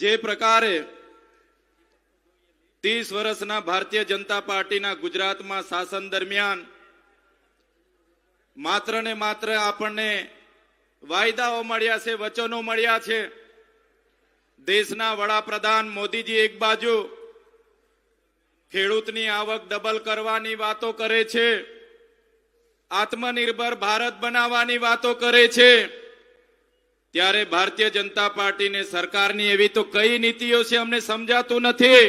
જે પ્રકારે 30 વર્ષના ભારતીય જનતા પાર્ટીના ગુજરાતમાં શાસન દરમિયાન માત્ર ને માત્ર આપણને વાયદાઓ મળ્યા છે, વચનો મળ્યા છે। દેશના વડાપ્રધાન મોદીજી એક બાજુ ખેડૂતની આવક ડબલ કરવાની વાતો કરે છે, આત્મનિર્ભર ભારત બનાવવાની વાતો કરે છે, ત્યારે ભારતીય જનતા પાર્ટીને સરકારની એવી તો કઈ નીતિઓ છે અમને સમજાતું નથી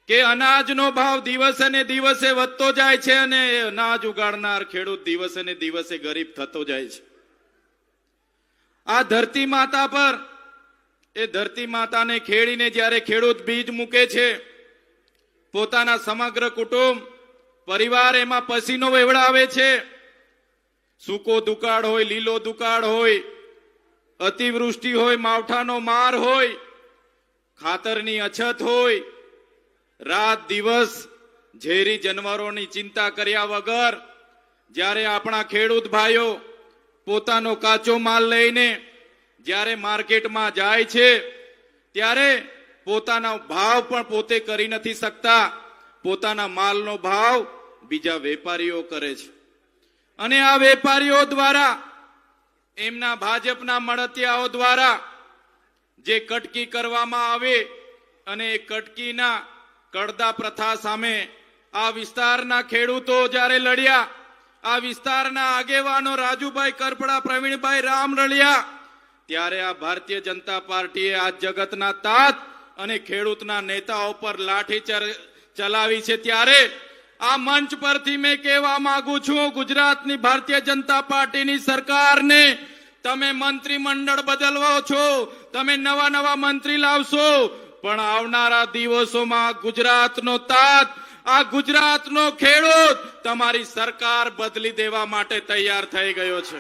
કે અનાજનો ભાવ દિવસે ને દિવસે વધતો જાય છે અને અનાજ ઉગાડનાર ખેડૂત દિવસે ને દિવસે ગરીબ થતો જાય છે। આ ધરતી માતા પર એ ધરતી માતાને ખેડીને જ્યારે ખેડૂત બીજ મૂકે છે, પોતાના સમગ્ર કુટુંબ પરિવાર એમાં પસીનો વેવડાવે છે। સૂકો દુકાળ હોય, લીલો દુકાળ હોય, અતિવૃષ્ટિ હોય, માવઠાનો માર હોય, ખાતરની અછત હોય, રાત દિવસ ઝેરી જાનવરોની ચિંતા કર્યા વગર જ્યારે આપણા ખેડૂત ભાઈઓ પોતાનો કાચો માલ લઈને જ્યારે માર્કેટમાં જાય છે ત્યારે પોતાનો ભાવ પણ પોતે કરી નથી શકતા, પોતાના માલનો ભાવ બીજા વેપારીઓ કરે છે અને આ વેપારીઓ દ્વારા એમના ભાજપના મળતિયાઓ દ્વારા જે કટકી કરવામાં આવે અને એ કટકીના કડદા પ્રથા સામે આ વિસ્તારના ખેડૂતો જ્યારે લડ્યા, આ વિસ્તારના આગેવાનો રાજુભાઈ કરપડા, પ્રવીણભાઈ રામ રળિયા, ત્યારે આ ભારતીય જનતા પાર્ટીએ આ જગતના તાત અને ખેડૂતના નેતાઓ પર લાઠી ચલાવી છે। ત્યારે આ મંચ પરથી મેં કહેવા માંગુ છું ગુજરાતની ભારતીય જનતા પાર્ટીની સરકારને, તમે મંત્રીમંડળ બદલવો છો, તમે નવા નવા મંત્રી લાવશો, પણ આવનારા દિવસોમાં ગુજરાતનો તાત, આ ગુજરાતનો ખેડૂત તમારી સરકાર બદલી દેવા માટે તૈયાર થઈ ગયો છે।